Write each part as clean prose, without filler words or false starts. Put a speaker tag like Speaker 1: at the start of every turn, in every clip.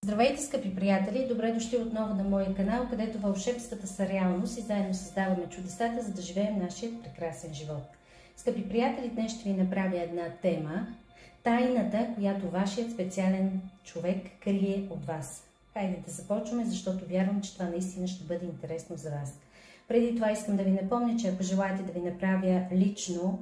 Speaker 1: Здравейте, скъпи приятели! Добре дошли отново на моя канал, където вълшебствата са реалност и заедно създаваме чудесата, за да живеем нашия прекрасен живот. Скъпи приятели, днес ще ви направя една тема – тайната, която вашият специален човек крие от вас. Хайде да започваме, защото вярвам, че това наистина ще бъде интересно за вас. Преди това искам да ви напомня, че ако желаете да ви направя лично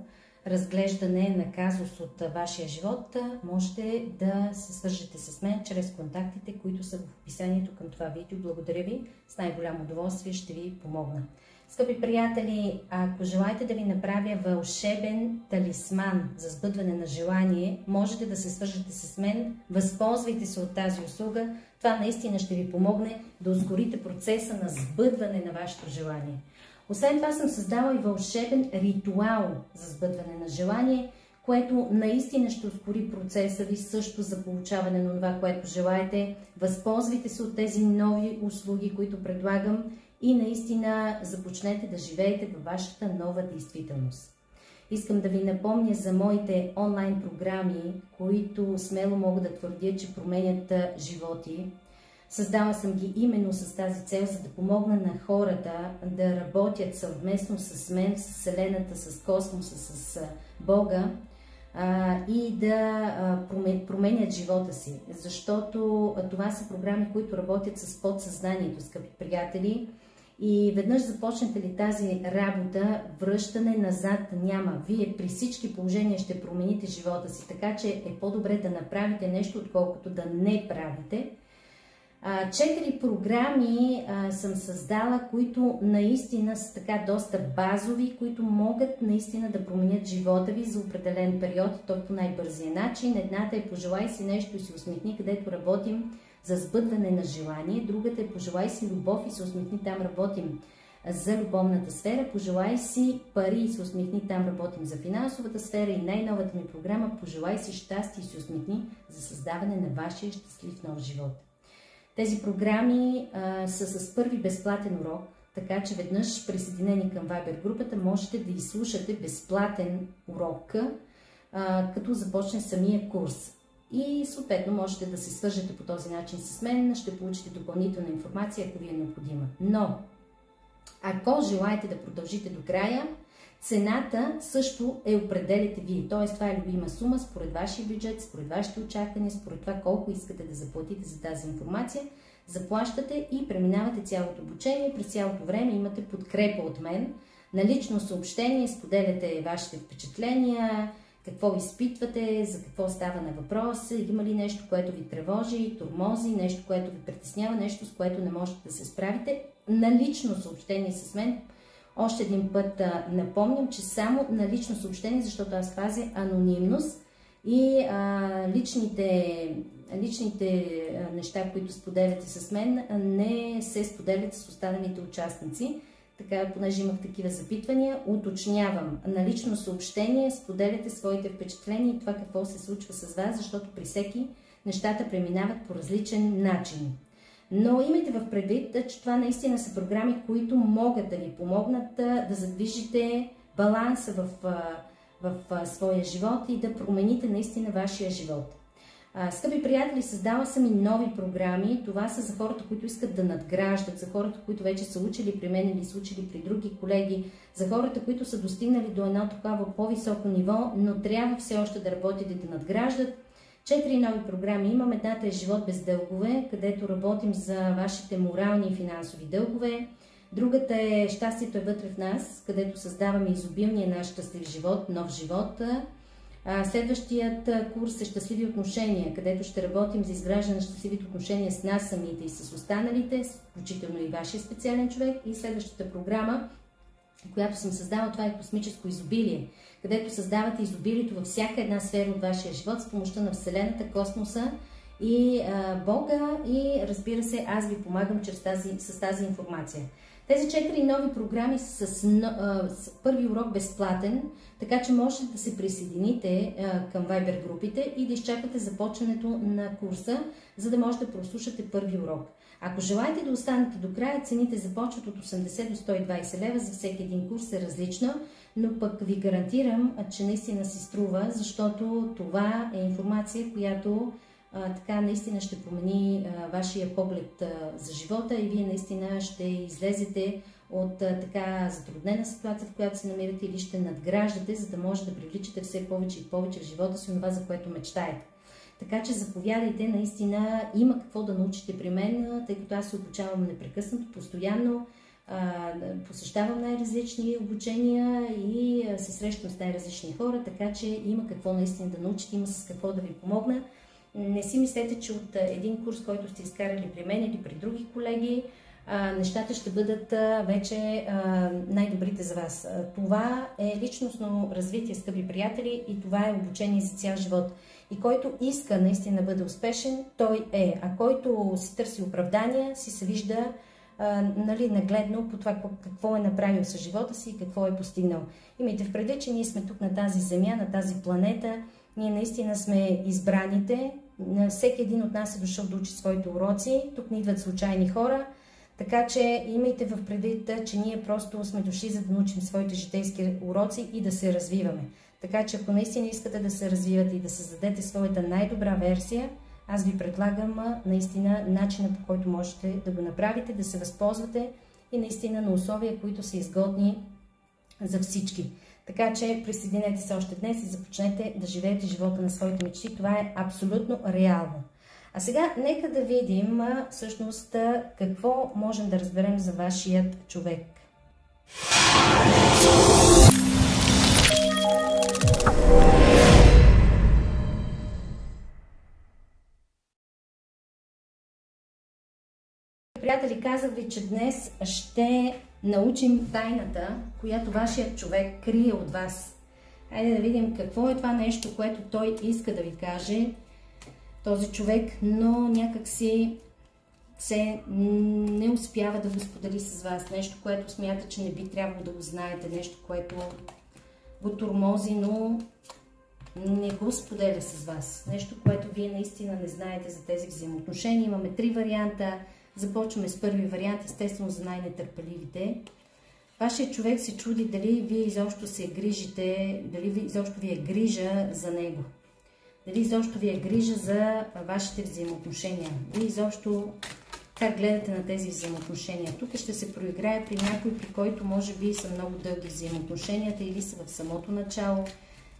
Speaker 1: разглеждане на казус от вашия живот, можете да се свържете с мен чрез контактите, които са в описанието към това видео. Благодаря ви, с най-голямо удоволствие ще ви помогна. Скъпи приятели, ако желаете да ви направя вълшебен талисман за сбъдване на желание, можете да се свържете с мен, възползвайте се от тази услуга. Това наистина ще ви помогне да ускорите процеса на сбъдване на вашето желание. Освен това съм създала и вълшебен ритуал за сбъдване на желание, което наистина ще ускори процеса ви също за получаване на това, което желаете. Възползвайте се от тези нови услуги, които предлагам и наистина започнете да живеете във вашата нова действителност. Искам да ви напомня за моите онлайн програми, които смело мога да твърдя, че променят животи. Създала съм ги именно с тази цел, за да помогна на хората да работят съвместно с мен, с Вселената, с космоса, с Бога и да променят живота си. Защото това са програми, които работят с подсъзнанието, скъпи приятели. И веднъж започнете ли тази работа, връщане назад няма. Вие при всички положения ще промените живота си, така че е по-добре да направите нещо, отколкото да не правите. 4 програми съм създала, които наистина са така доста базови, които могат наистина да променят живота ви за определен период, и то по най-бързия начин. Едната е "Пожелай си нещо и се усмихни", където работим за сбъдване на желание. Другата е "Пожелай си любов и се усмихни", там работим за любовната сфера. "Пожелай си пари и се усмихни", там работим за финансовата сфера. И най-новата ми програма "Пожелай си щастие и се усмихни", за създаване на вашия щастлив нов живот. Тези програми са с първи безплатен урок, така че веднъж присъединени към Viber групата можете да изслушате безплатен урок, като започне самия курс. И съответно можете да се свържете по този начин с мен, ще получите допълнителна информация, ако ви е необходима. Но, ако желаете да продължите до края, цената също определяте вие. Т.е. това е любима сума според вашия бюджет, според вашите очаквания, според това колко искате да заплатите за тази информация. Заплащате и преминавате цялото обучение. През цялото време имате подкрепа от мен. На лично съобщение споделяте вашите впечатления, какво изпитвате, за какво става на въпрос, има ли нещо, което ви тревожи, тормози, нещо, което ви притеснява, нещо, с което не можете да се справите. На лично съобщение с мен. Още един път напомням, че само на лично съобщение, защото аз пазя анонимност и личните неща, които споделяте с мен, не се споделят с останалите участници. Така, понеже имах такива запитвания, уточнявам. На лично съобщение споделяте своите впечатления и това какво се случва с вас, защото при всеки нещата преминават по различен начин. Но имайте в предвид, че това наистина са програми, които могат да ви помогнат да задвижите баланса в своя живот и да промените наистина вашия живот. Скъпи приятели, създала съм и нови програми. Това са за хората, които искат да надграждат, за хората, които вече са учили при мен или са учили при други колеги, за хората, които са достигнали до едно такова по-високо ниво, но трябва все още да работят и да надграждат. 4 нови програми имам. Едната е "Живот без дългове", където работим за вашите морални и финансови дългове. Другата е "Щастието е вътре в нас", където създаваме изобилния наш щастлив живот, нов живот. Следващият курс е "Щастливи отношения", където ще работим за изграждане на щастливите отношения с нас самите и с останалите, включително и вашия специален човек. И следващата програма, която съм създала, това е "Космическо изобилие", където създавате изобилието във всяка една сфера от вашия живот с помощта на Вселената, космоса и Бога. И разбира се, аз ви помагам с тази информация. Тези 4 нови програми са с първи урок безплатен, така че можете да се присъедините към Viber групите и да изчакате започването на курса, за да можете да прослушате първи урок. Ако желаете да останете до края, цените започват от 80 до 120 лева, за всеки един курс е различна, но пък ви гарантирам, че наистина си струва, защото това е информация, която така наистина ще промени вашия поглед за живота и вие наистина ще излезете от така затруднена ситуация, в която се намирате, или ще надграждате, за да може да привличате все повече и повече в живота си това, за което мечтаете. Така че заповядайте, наистина има какво да научите при мен, тъй като аз се обучавам непрекъснато, постоянно, посещавам най-различни обучения и се срещам с най-различни хора, така че има какво наистина да научите, има с какво да ви помогна. Не си мислете, че от един курс, който сте изкарали при мен или при други колеги, нещата ще бъдат вече най-добрите за вас. Това е личностно развитие, скъпи приятели, и това е обучение за цял живот. И който иска наистина да бъде успешен, той е. А който си търси оправдания, си се вижда нагледно по това какво е направил с живота си и какво е постигнал. Имайте в предвид, че ние сме тук на тази земя, на тази планета. Ние наистина сме избраните. Всеки един от нас е дошъл да учи своите уроци. Тук не идват случайни хора. Така че имайте в предвид, че ние просто сме дошли, за да научим своите житейски уроци и да се развиваме. Така че ако наистина искате да се развивате и да създадете своята най-добра версия, аз ви предлагам наистина начина, по който можете да го направите, да се възползвате и наистина на условия, които са изгодни за всички. Така че присъединете се още днес и започнете да живеете живота на своите мечти. Това е абсолютно реално. А сега нека да видим всъщност какво можем да разберем за вашият човек. Приятели, казах ви, че днес ще научим тайната, която вашият човек крие от вас. Хайде да видим какво е това нещо, което той иска да ви каже, този човек, но някак си не успява да го сподели с вас. Нещо, което смята, че не би трябвало да го знаете, нещо, което го тормози, но не го споделя с вас. Нещо, което вие наистина не знаете за тези взаимоотношения. Имаме 3 варианта. Започваме с първи вариант, естествено за най-нетърпеливите. Вашият човек се чуди дали вие изобщо се грижите, дали изобщо ви е грижа за него. Дали изобщо ви е грижа за вашите взаимоотношения. Вие изобщо как гледате на тези взаимоотношения. Тук ще се проиграе при някой, при който може би са много дълги взаимоотношенията или са в самото начало.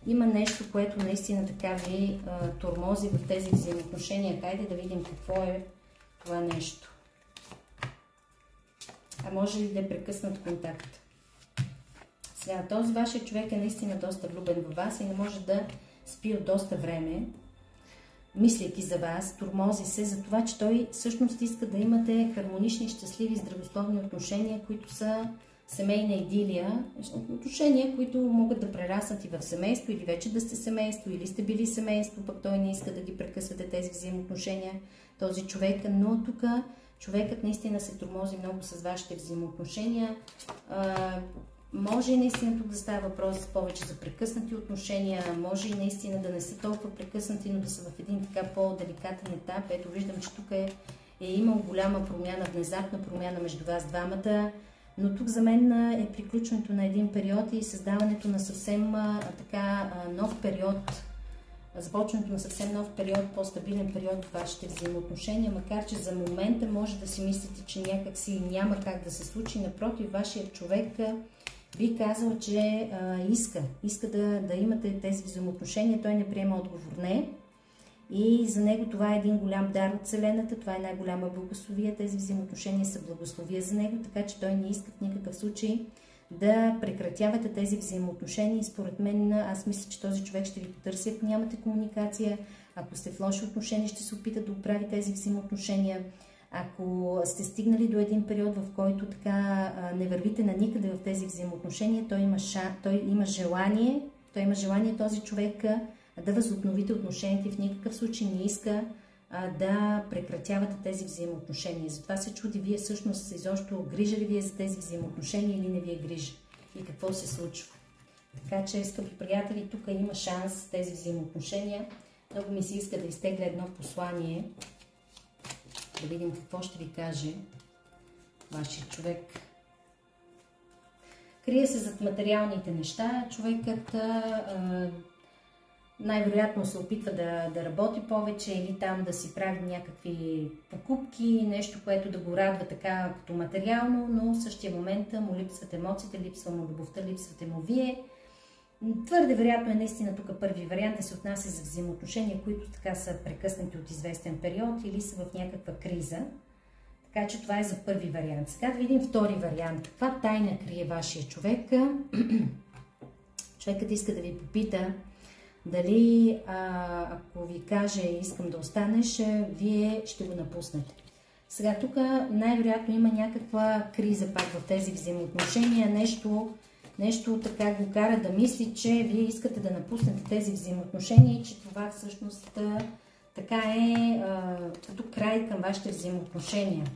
Speaker 1: Има нещо, което наистина така ви тормози в тези взаимоотношения. Хайде да видим какво е това нещо. А може ли да е прекъснат контакт? Сега, този вашия човек е наистина доста влюбен във вас и не може да спи от доста време, мислейки за вас, тормози се за това, че той всъщност иска да имате хармонични, щастливи, здравословни отношения, които са семейна идилия, отношения, които могат да прераснат и в семейство, или вече да сте семейство, или сте били семейство, пък той не иска да ги прекъсвате тези взаимоотношения, този човек, но тук човекът наистина се тормози много с вашите взаимоотношения. Може и наистина тук да става въпрос повече за прекъснати отношения, може и наистина да не са толкова прекъснати, но да са в един така по-деликатен етап. Ето виждам, че тук е имал голяма промяна, внезапна промяна между вас двамата, но тук за мен е приключването на един период и създаването на съвсем така нов период, започването на съвсем нов период, по-стабилен период в вашите взаимоотношения, макар че за момента може да си мислите, че някакси няма как да се случи. Напротив, вашият човек би казал, че иска да имате тези взаимоотношения, той не приема отговор не. И за него това е един голям дар от Вселената, това е най-голяма благословия, тези взаимоотношения са благословия за него, така че той не иска в никакъв случай да прекратявате тези взаимоотношения и според мен, аз мисля, че този човек ще ви потърси, ако нямате комуникация, ако сте в лоши отношения, ще се опита да оправи тези взаимоотношения. Ако сте стигнали до един период, в който така не вървите на никъде в тези взаимоотношения, той има желание този човек да възобновите отношенията и в никакъв случай не иска да прекратявате тези взаимоотношения. Затова се чуди вие всъщност изобщо грижа ли вие за тези взаимоотношения или не ви е грижа и какво се случва. Така че, скъпи приятели, тук има шанс тези взаимоотношения. Много ми се иска да изтегля едно послание, да видим какво ще ви каже вашия човек. Крие се зад материалните неща. Човекът най-вероятно се опитва да работи повече или там да си прави някакви покупки, нещо, което да го радва така като материално, но в същия момент му липсват емоциите, липсва му любовта, липсвате му вие. Твърде вероятно е наистина тук първи вариант да се отнася за взаимоотношения, които така са прекъснати от известен период или са в някаква криза. Така че това е за първи вариант. Сега да видим втори вариант. Каква тайна крие вашия човек? Човекът иска да ви попита дали ако ви каже искам да останеш, вие ще го напуснете. Сега тук най-вероятно има някаква криза пак в тези взаимоотношения, нещо така го кара да мисли, че вие искате да напуснете тези взаимоотношения и че това всъщност така е като край към вашите взаимоотношения.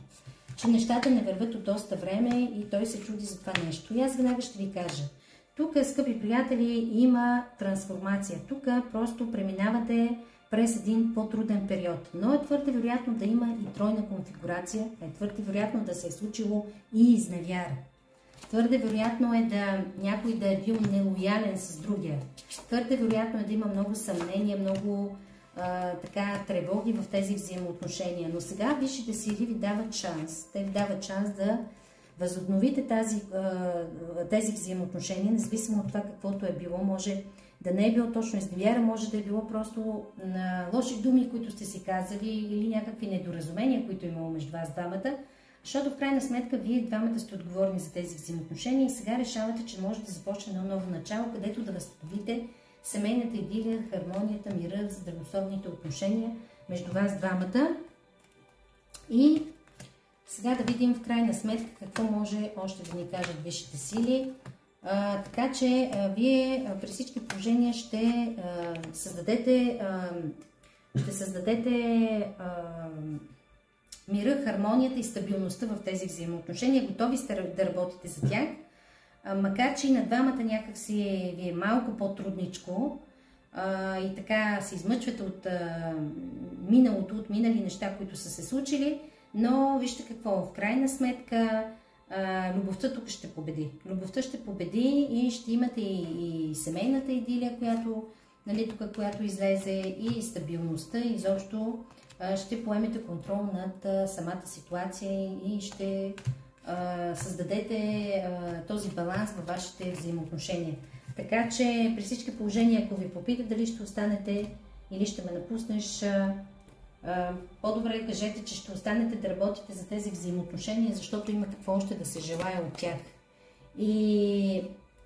Speaker 1: Че нещата не върват от доста време и той се чуди за това нещо. И аз веднага ще ви кажа. Тук, скъпи приятели, има трансформация. Тук просто преминавате през един по-труден период. Но е твърде вероятно да има и тройна конфигурация, е твърде вероятно да се е случило и изневяра. Твърде вероятно е някой да е бил нелоялен с другия. Твърде вероятно е да има много съмнения, много тревоги в тези взаимоотношения. Но сега висшите сили ви дават шанс. Те ви дават шанс да възобновите тези взаимоотношения, независимо от това каквото е било. Може да не е било точно изневяра, може да е било просто на лоши думи, които сте си казали или някакви недоразумения, които е имало между вас двамата. Защото в крайна сметка вие двамата сте отговорни за тези взаимоотношения и сега решавате, че може да започне едно ново начало, където да възстановите семейната идилия, хармонията, мира, здравословните отношения между вас двамата. И сега да видим в крайна сметка какво може още да ни кажат висшите сили. Така че вие при всички положения ще създадете мира, хармонията и стабилността в тези взаимоотношения. Готови сте да работите за тях. Макар че и на двамата някакси ви е малко по-трудничко и така се измъчвате от миналото, от минали неща, които са се случили, но вижте какво, в крайна сметка любовта тук ще победи. Любовта ще победи и ще имате и семейната идилия, която излезе, и стабилността, и изобщо ще поемете контрол над самата ситуация и ще създадете този баланс във вашите взаимоотношения. Така че при всички положения, ако ви попитат дали ще останете или ще ме напуснеш, по-добре кажете, че ще останете да работите за тези взаимоотношения, защото има какво още да се желая от тях. И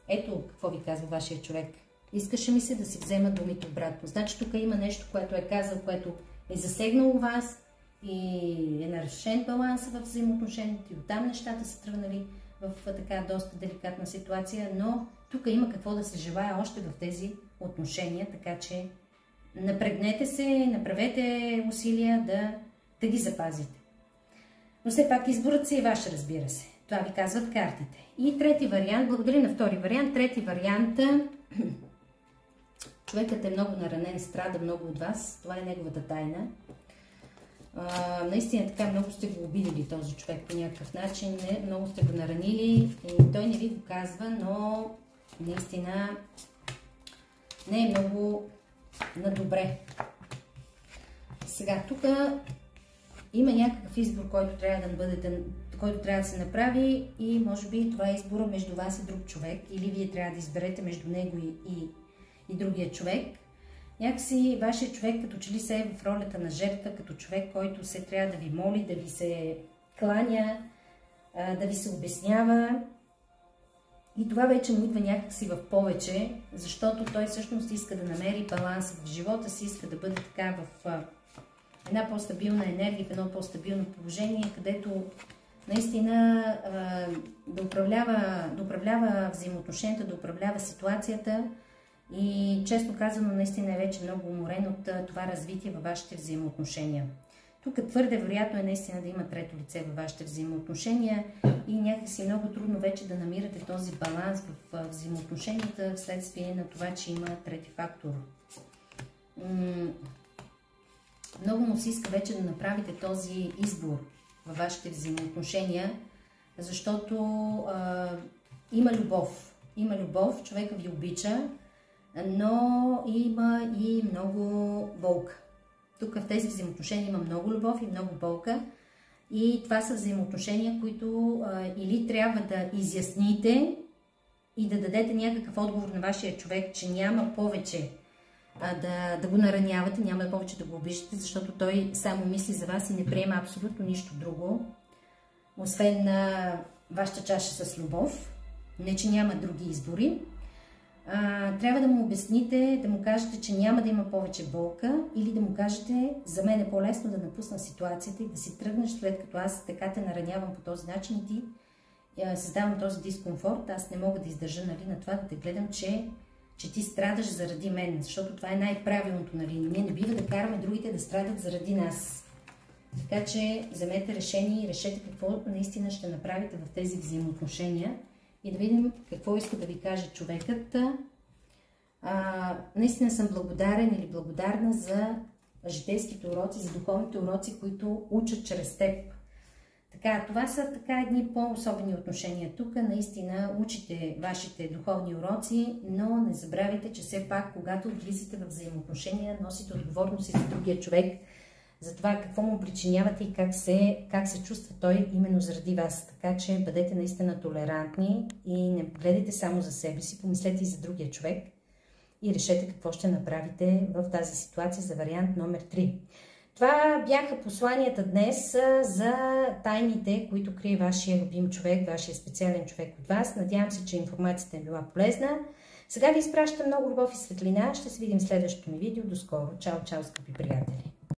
Speaker 1: ето какво ви казва вашия човек. Искаше ми се да си взема думите обратно. Значи тук има нещо, което е казал, което е засегнало вас и е нарушен баланса в взаимоотношенията и оттам нещата са тръгнали в така доста деликатна ситуация, но тук има какво да се желая още в тези отношения, така че напрегнете се, направете усилия да ги запазите. Но все пак изборът си е ваш, разбира се. Това ви казват картите. И трети вариант, благодаря на втори вариант, трети вариант, човекът е много наранен, страда много от вас, това е неговата тайна. Наистина така много сте го обидели този човек по някакъв начин, много сте го наранили и той не ви го казва, но наистина не е много на добре. Сега тук има някакъв избор, който трябва да се направи и може би това е избора между вас и друг човек или вие трябва да изберете между него и другия човек. Някакси вашия човек като че ли се е в ролята на жертва, като човек, който се трябва да ви моли, да ви се кланя, да ви се обяснява. И това вече му идва някакси в повече, защото той всъщност иска да намери баланс в живота си, иска да бъде така в една по-стабилна енергия, в едно по-стабилно положение, където наистина да управлява взаимоотношенията, да управлява ситуацията. И честно казано, наистина е вече много уморен от това развитие във вашите взаимоотношения. Тук твърде вероятно е наистина да има трето лице във вашите взаимоотношения и някакси много трудно вече да намирате този баланс в взаимоотношенията вследствие на това, че има трети фактор. Много му се иска вече да направите този избор във вашите взаимоотношения, защото има любов. Има любов, човека ви обича. но има и много болка. Тук в тези взаимоотношения има много любов и много болка. И това са взаимоотношения, които или трябва да изясните и да дадете някакъв отговор на вашия човек, че няма повече да го наранявате, няма повече да го обиждате, защото той само мисли за вас и не приема абсолютно нищо друго, освен на вашата чаша с любов. Не, че няма други избори. Трябва да му обясните, да му кажете, че няма да има повече болка, или да му кажете, за мен е по-лесно да напусна ситуацията и да си тръгнеш, след като аз така те наранявам по този начин и ти създавам този дискомфорт. Аз не мога да издържа, нали, на това да те гледам, че ти страдаш заради мен, защото това е най-правилното, нали. Ние не бива да караме другите да страдат заради нас. Така че вземете решение и решете какво наистина ще направите в тези взаимоотношения и да видим какво иска да ви каже човекът. Наистина съм благодарен или благодарна за житейските уроци, за духовните уроци, които учат чрез теб. Така, това са така едни по-особени отношения. Тук наистина учите вашите духовни уроци, но не забравяйте, че все пак, когато влизате в взаимоотношения, носите отговорност и за другия човек, за това какво му причинявате и как се чувства той именно заради вас. Така че бъдете наистина толерантни и не гледайте само за себе си, помислете и за другия човек и решете какво ще направите в тази ситуация за вариант номер 3. Това бяха посланията днес за тайните, които крие вашия любим човек, вашия специален човек от вас. Надявам се, че информацията е била полезна. Сега ви изпращам много любов и светлина. Ще се видим в следващото ми видео. До скоро. Чао, чао, скъпи приятели!